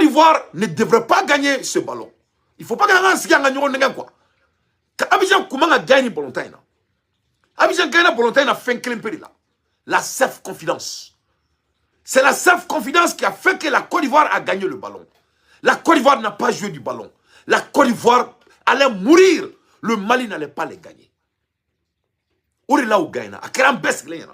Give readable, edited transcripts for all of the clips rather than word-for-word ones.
Côte d'Ivoire ne devrait pas gagner ce ballon. Il ne faut pas gagner quoi. Abidjan comment a gagné le ballon. Abidjan gagne le ballon a fait un peu là. La self-confidence. C'est la self-confidence qui a fait que la Côte d'Ivoire a gagné le ballon. La Côte d'Ivoire n'a pas joué du ballon. La Côte d'Ivoire allait mourir. Le Mali n'allait pas les gagner. Où est là où gagne? À quel best gagne?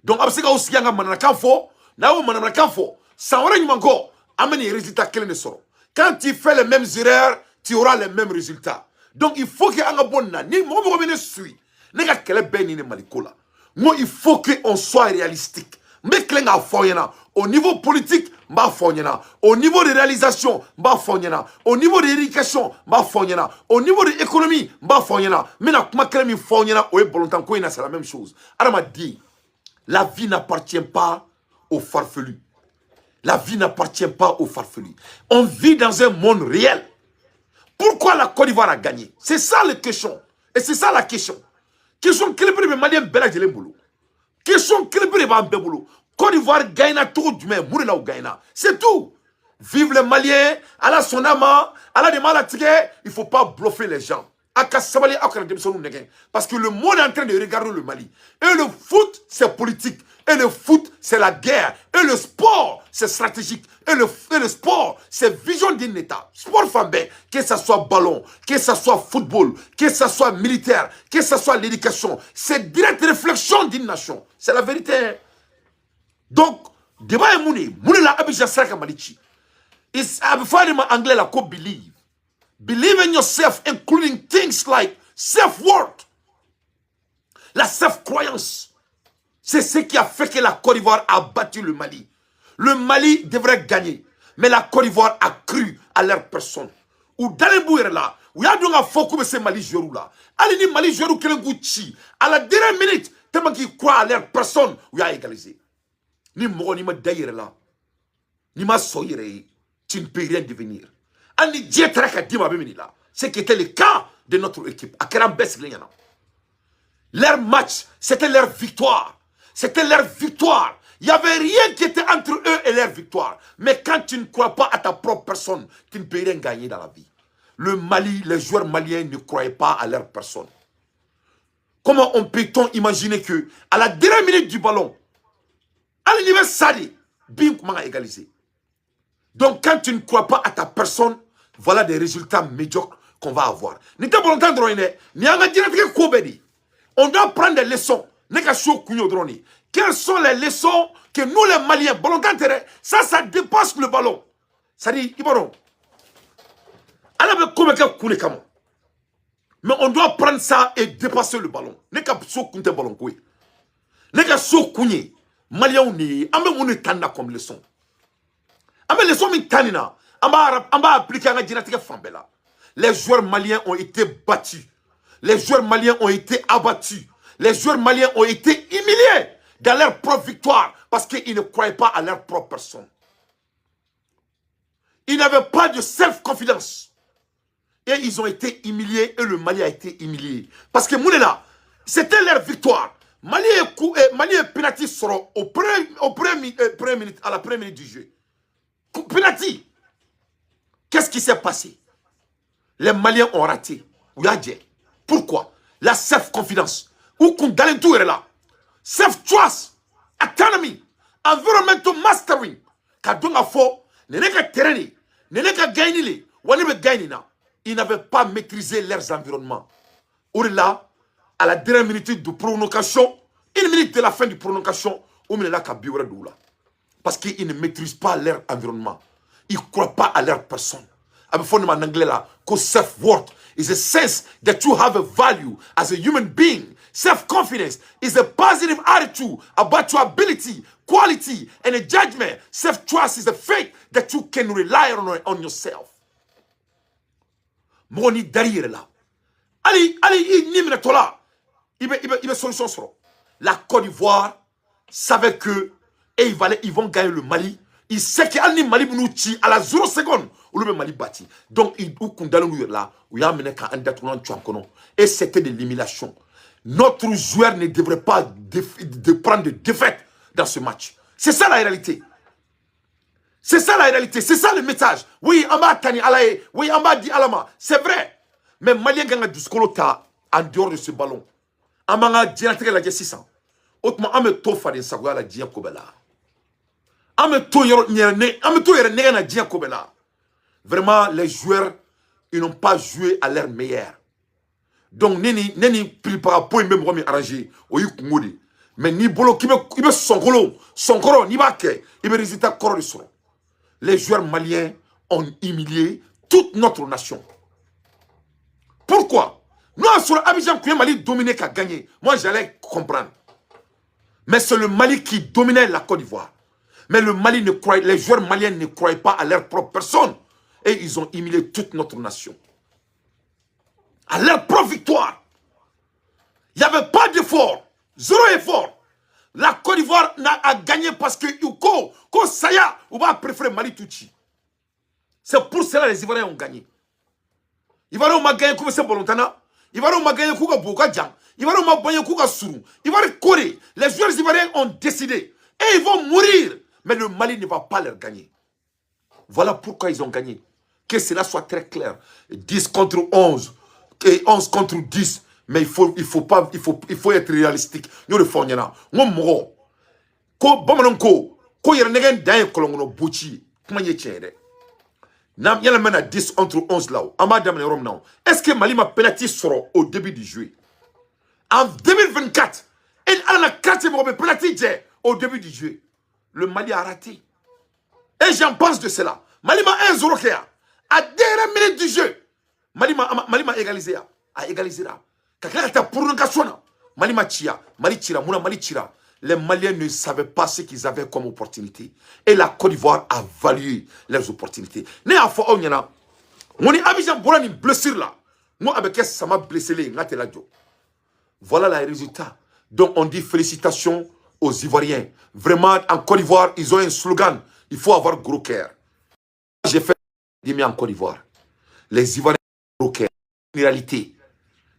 Donc, après ça, aussi, il y a un mananakanfo. Now, mananakanfo. Sans rien de mango. Amène les résultats qu'elle ne sort. Quand tu fais les mêmes erreurs, tu auras les mêmes résultats. Donc, il faut qu'il y ait un bon nan. Ni moi, je suis. N'est-ce qu'elle est belle, ni malikola. Moi, il faut qu'on soit réalistique. Mais qu'il au niveau politique, au niveau de réalisation, au niveau de l'éducation, au niveau de l'économie, mais c'est la même chose. Alors, dit, la vie n'appartient pas aux farfelus. La vie n'appartient pas aux farfelus. On vit dans un monde réel. Pourquoi la Côte d'Ivoire a gagné? C'est ça la question. Et c'est ça la question. Question que les Maliens bella de l'emboulot. Question que les Maliens Côte d'Ivoire gagne tout du même. C'est tout. Vive les Maliens. Allah son âme. Allah des mal à tirer. Il ne faut pas bluffer les gens. Parce que le monde est en train de regarder le Mali. Et le foot, c'est politique. Et le foot, c'est la guerre. Et le sport, c'est stratégique. Et le sport, c'est vision d'un État. Sport fambé, que ce soit ballon, que ce soit football, que ce soit militaire, que ce soit l'éducation. C'est direct réflexion d'une nation. C'est la vérité. Donc, débat est mouni. Mouni la Abidjan Sraka Malichi. It's abifadima anglais la ko believe. Believe in yourself, including things like self-worth. La self-croyance. C'est ce qui a fait que la Côte d'Ivoire a battu le Mali. Le Mali devrait gagner. Mais la Côte d'Ivoire a cru à leur personne. Ou dans les bouillères là, où il y a donc un faux comme ce Mali Jérou là. Allez, ni Mali Jérou qui l'engouchi. À la dernière minute, tellement qu'ils croient à leur personne, où il y a égalisé. Ni moi, ni ma d'ailleurs là. Ni ma soyere, tu ne peux rien devenir. Ani Dieu traka dit ma bémini là. Ce qui était le cas de notre équipe. À Keram Bess, leur match, c'était leur victoire. C'était leur victoire. Il n'y avait rien qui était entre eux et leur victoire. Mais quand tu ne crois pas à ta propre personne, tu ne peux rien gagner dans la vie. Le Mali, les joueurs maliens ne croyaient pas à leur personne. Comment peut-on imaginer que, à la dernière minute du ballon, à l'univers Sadi, bim, comment a égalisé. Donc quand tu ne crois pas à ta personne, voilà des résultats médiocres qu'on va avoir. On doit prendre des leçons. Quelles sont les leçons que nous les Maliens, ça dépasse le ballon. Ça dit, mais on doit prendre ça et dépasser le ballon. Maliens, on est tanda comme leçon. Les joueurs maliens ont été battus. Les joueurs maliens ont été abattus. Les joueurs maliens ont été humiliés dans leur propre victoire parce qu'ils ne croyaient pas à leur propre personne. Ils n'avaient pas de self-confidence. Et ils ont été humiliés et le Mali a été humilié. Parce que Moulela, c'était leur victoire. Mali et penalty seront au premier minute, à la première minute du jeu. Penalty. Qu'est-ce qui s'est passé? Les Maliens ont raté. Pourquoi? La self-confidence. Ou qu'on dans tout est là. Self-trust. Autonomy. Environmental mastering. Kadunga fo. Neneka terrain. Neneka gagnili. Wanebe gagnina. Ils n'avaient pas maîtrisé leurs environnements. Là, à la dernière minute de prolongation, une minute de la fin de prolongation, parce qu'ils ne maîtrisent pas leur environnement. Ils ne croient pas à leur personne. En anglais là, self-worth is a sense that you have a value as a human being. Self-confidence is a positive attitude about your ability, quality, and a judgment. Self-trust is a faith that you can rely on yourself. Moni derrière là. Allez, il tola. Il va solution sur. La Côte d'Ivoire savait que ils vont gagner le Mali. Il sait qu'il y a un Mali Bounouchi à la 0 seconde où le Mali bâti. Donc il ou là où il y a mené qu'un détournant et c'était de l'élimination. Notre joueur ne devrait pas prendre de défaite dans ce match. C'est ça la réalité. C'est ça la réalité, c'est ça le message. Oui, on va tani alaye, oui, on va di alama. C'est vrai. Mais Malien ganga du skolota en dehors de ce ballon. On va dire que la 600. Autrement, on me tofa de sagoya la dia kobela. On me to yero nyerne, on me to yere nega na dia kobela. Vraiment, les joueurs, ils n'ont pas joué à leur meilleur. Donc, neni prépare pour même me arranger. Oyu kumodi. Mais ni bolo qui me sonkolo, ni baké, il me résultat corps de son. Les joueurs maliens ont humilié toute notre nation. Pourquoi? Nous, sur Abidjan, que le Mali dominait qu'à gagner. Moi, j'allais comprendre. Mais c'est le Mali qui dominait la Côte d'Ivoire. Mais le Mali ne croyait, les joueurs maliens ne croyaient pas à leur propre personne. Et ils ont humilié toute notre nation. À leur propre victoire. Il n'y avait pas d'effort. Zéro effort. La Côte d'Ivoire a gagné parce que Yuko, Ko Saya, on va préférer Mali Touchi. C'est pour cela que les Ivoiriens ont gagné. Les Ivoiriens ont gagné comme c'est Bolontana. Les Ivoiriens ont gagné comme Boka Djang. Les Ivoiriens ont gagné comme Sourou. Les Ivoiriens Corée. Les joueurs ivoiriens ont décidé. Et ils vont mourir. Mais le Mali ne va pas leur gagner. Voilà pourquoi ils ont gagné. Que cela soit très clair. 10 contre 11. Et 11 contre 10. Mais il faut être réalistique. Nous le faisons. Nous mourons. Ko Bamanonko. Ko Yernegen Daye Kolongono Bouchi. Comment y est-il? Nam y'a la 10 entre 11 là. Amadam Rom now. Est-ce que Mali m'a pénalité sera au début du jeu? En 2024, il a la 4e pénalité au début du jeu. Le Mali a raté. Et j'en pense de cela. Mali m'a 1-0 qui a. À dernière minute du jeu. Mali m'a égalisé. A égalisé là. Quelqu'un a pour une cassone. Mali m'a tia. Mali tira. Mouna Mali tira. Les Maliens ne savaient pas ce qu'ils avaient comme opportunité. Et la Côte d'Ivoire a valué leurs opportunités. Né à fois, on y en a. On est Abidjan pour une blessure là. Moi, avec ça m'a blessé les Nateladjo. Voilà le résultat. Donc, on dit félicitations aux Ivoiriens. Vraiment, en Côte d'Ivoire, ils ont un slogan. Il faut avoir gros cœur. J'ai fait en Côte d'Ivoire. Les Ivoiriens ont gros cœur. C'est une réalité.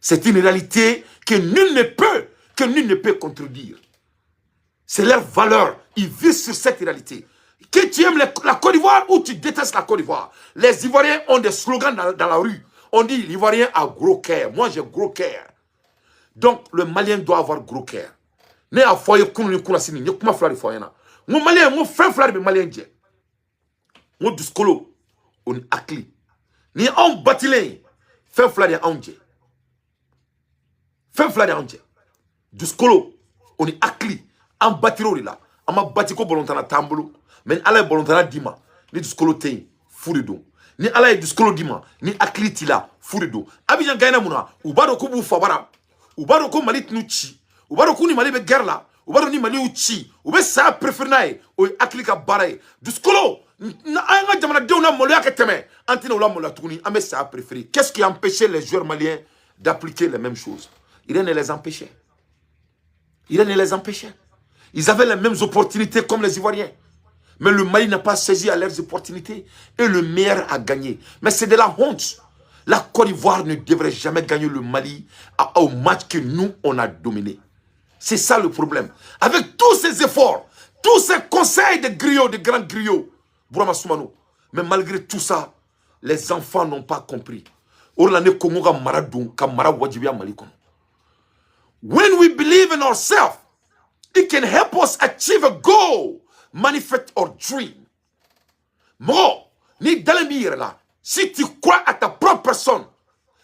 C'est une réalité que nul ne peut contredire. C'est leur valeur. Ils vivent sur cette réalité. Que tu aimes la Côte d'Ivoire ou tu détestes la Côte d'Ivoire, les Ivoiriens ont des slogans dans la rue. On dit l'Ivoirien a gros cœur. Moi, j'ai gros cœur. Donc, le Malien doit avoir gros cœur. Ne a foyer kunu kuna sini, ne kuma flari foyer na. Mon Malien, mon frère flari be Malien je. Mon duskolo, on akli. Ni on batilé, frère flari anje. Frère flari anje. Duskolo, on akli. En batiro là. On m'a batiko bolontana tambolo. Mais ala bolontana dima. Ni duskolo te, furido. Ni ala duskolo dima, ni akli tila, furido. Abidjan gaina muna, ubado kubu fabara. Ubaro ko Mali tnuchi, ubaro ko ni Mali be guerre la, ubaro ni Mali uchi, ube sa préféré o aklika baray. Duskolo, na anga jamana de na moloya ke teme, antina ola mola tuni, ame sa préféré. Qu'est-ce qui empêchait les joueurs maliens d'appliquer les mêmes choses? Il ne les empêchait. Il ne les empêchait. Ils avaient les mêmes opportunités comme les Ivoiriens. Mais le Mali n'a pas saisi à leurs opportunités et le meilleur a gagné. Mais c'est de la honte. La Côte d'Ivoire ne devrait jamais gagner le Mali au match que nous, on a dominé. C'est ça le problème. Avec tous ces efforts, tous ces conseils de griots, de grands griots, Bourama Soumano, mais malgré tout ça, les enfants n'ont pas compris. When we believe in ourselves, it can help us achieve a goal, manifest our dream. Mo, ni dalemir là. Si tu crois à ta propre personne,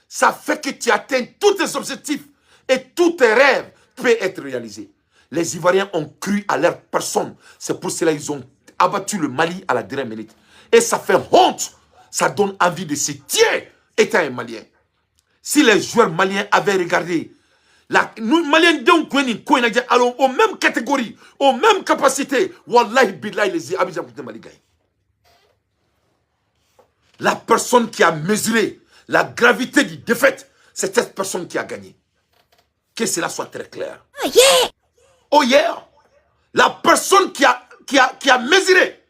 ça fait que tu atteins tous tes objectifs et tous tes rêves peuvent être réalisés. Les Ivoiriens ont cru à leur personne. C'est pour cela qu'ils ont abattu le Mali à la dernière minute. Et ça fait honte. Ça donne envie de se tuer étant un Malien. Si les joueurs maliens avaient regardé, nous Maliens donc allons aux mêmes catégories, aux mêmes capacités, wallahi billahi les Abidjan Mali gagne. La personne qui a mesuré la gravité du défaite, c'est cette personne qui a gagné. Que cela soit très clair. Oh yeah! Oh yeah! La personne qui a mesuré,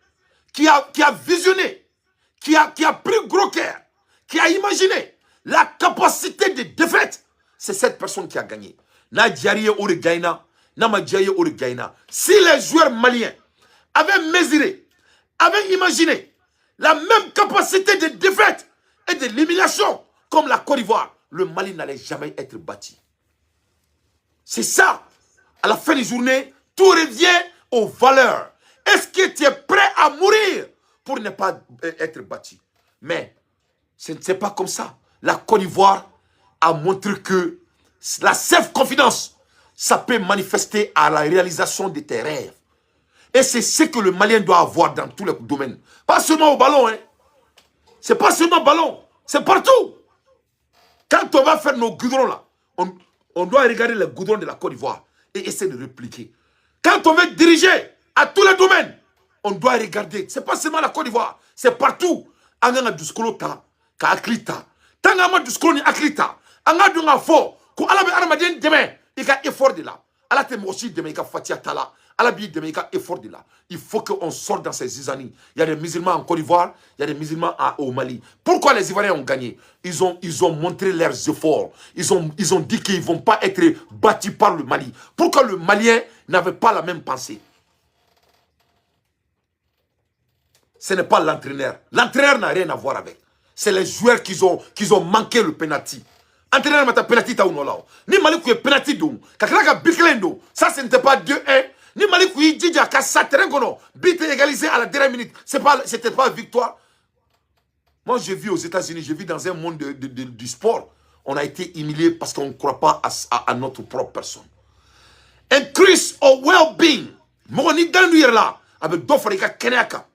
qui a visionné, qui a pris gros cœur, qui a imaginé la capacité de défaite, c'est cette personne qui a gagné. Si les joueurs maliens avaient mesuré avait imaginé la même capacité de défaite et d'élimination comme la Côte d'Ivoire, le Mali n'allait jamais être bâti. C'est ça. À la fin des journées, tout revient aux valeurs. Est-ce que tu es prêt à mourir pour ne pas être bâti? Mais ce n'est pas comme ça. La Côte d'Ivoire a montré que la self-confidence, ça peut manifester à la réalisation de tes rêves. Et c'est ce que le Malien doit avoir dans tous les domaines. Pas seulement au ballon, hein. C'est pas seulement au ballon, c'est partout. Quand on va faire nos goudrons là, on doit regarder les goudrons de la Côte d'Ivoire et essayer de répliquer. Quand on veut diriger à tous les domaines, on doit regarder. C'est pas seulement la Côte d'Ivoire, c'est partout. Anga du skolota, ka aklita. Tanga ma du skolo ni aklita. Anga du nga fo, ko ala be armadien demain, il y a effort de là. Ala te moshi demain, il y a fatia tala. Ala bi demain, il y a effort de là. Il faut qu'on sorte dans ces zizanies. Il y a des musulmans en Côte d'Ivoire, il y a des musulmans au Mali. Pourquoi les Ivoiriens ont gagné? Ils ont montré leurs efforts. Ils ont dit qu'ils ne vont pas être battus par le Mali. Pourquoi le Malien n'avait pas la même pensée? Ce n'est pas l'entraîneur. L'entraîneur n'a rien à voir avec. C'est les joueurs qui ont manqué le penalty. Entraîneur m'a penalty ta ou non. Ni Mali qui est penalty donc. Kakraka biklendo. Ça ce n'était pas 2-1. Ni Mali qui dit qu'à Satren kono. But égalisé à la dernière minute. C'était pas victoire. Moi j'ai vu aux États-Unis, j'ai vu dans un monde du sport. On a été humilié parce qu'on ne croit pas à notre propre personne. Increase our well-being. Moni dans nous là avec d'offrika kenaka.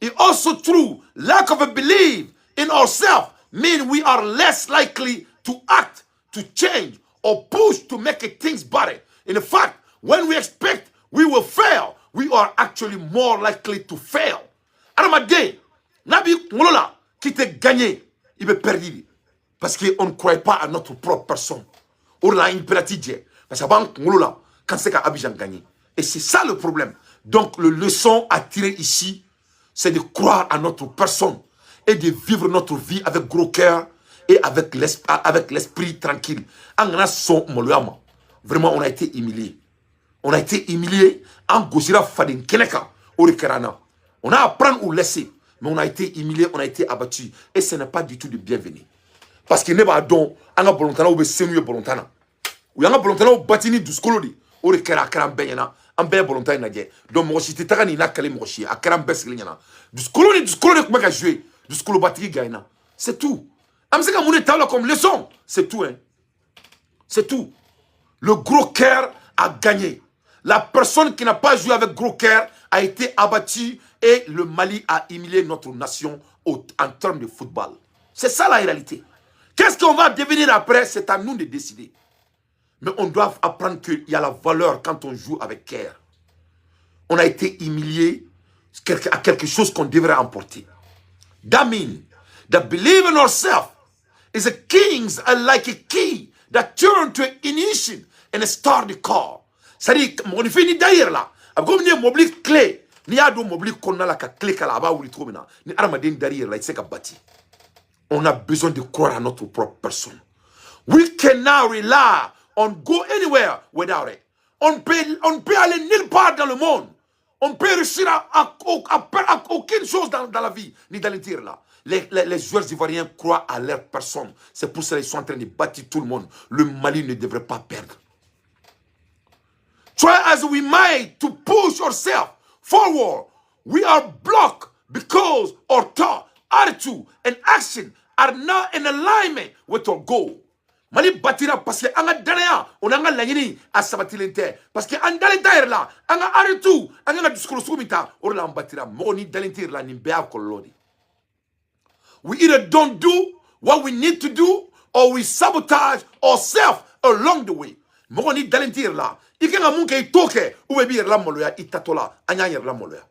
It also true, lack of a belief in ourselves mean we are less likely to act, to change, or push to make things better. In fact, when we expect we will fail, we are actually more likely to fail. Aramade, Nabi Molola, qui te gagné, il veut perdre. Parce qu'on ne croit pas à notre propre personne. On a une pératidie. Parce que Molola, quand c'est qu'Abidjan gagné. Et c'est ça le problème. Donc, le leçon à tirer ici, c'est de croire à notre personne et de vivre notre vie avec gros cœur et avec l'esprit tranquille. Vraiment, on a été humilié. On a été humilié en Gosira Fadin Keneka, Orikarana. On a à prendre ou laisser, mais on a été humilié, on a été abattu. Et ce n'est pas du tout de bienvenu. Parce qu'il n'est pas donc, on a volontana ou senu volontana. Ou on a volontana ou batini du scolodi, Orikara Karambeyana. En bien volontaire nagé donc moi si tu t'as ni nakale moi chi a karam beslignana du skolo comment ka jouer du skolo batigi gaina c'est tout am c'est comme on est là comme leçon c'est tout hein c'est tout. Le gros cœur a gagné. La personne qui n'a pas joué avec gros cœur a été abattue et le Mali a humilié notre nation en termes de football. C'est ça la réalité. Qu'est-ce qu'on va devenir après? C'est à nous de décider. Mais on doit apprendre qu'il y a la valeur quand on joue avec cœur. On a été humilié à quelque chose qu'on devrait emporter. That means that believe in ourselves is a king's like a key that turn to ignition and start the car. C'est-à-dire, on fait ni d'ailleurs là. Comme ni mobile clé, ni a do mobile qu'on a la clé qu'à la bas ou trop maintenant. Ni armadine derrière là, c'est qu'à bâti. On a besoin de croire à notre propre personne. We can now rely on go anywhere without it. On peut aller nulle part dans le monde. On peut réussir à aucune chose dans la vie, ni dans l'intérieur là. Les joueurs ivoiriens croient à leur personne. C'est pour ça qu'ils sont en train de bâtir tout le monde. Le Mali ne devrait pas perdre. Try as we might to push ourselves forward, we are blocked because our thought, attitude, and action are not in alignment with our goal. Mali batira parce que anga danaya on anga lanyini a sabatilente parce que anga dalentaire là anga aritu anga discours sumita or la batira moni dalentaire là ni bea kolodi. We either don't do what we need to do or we sabotage ourselves along the way. Moni dalentaire là ikanga munke itoke ou be bir la moloya itatola anya yer la moloya.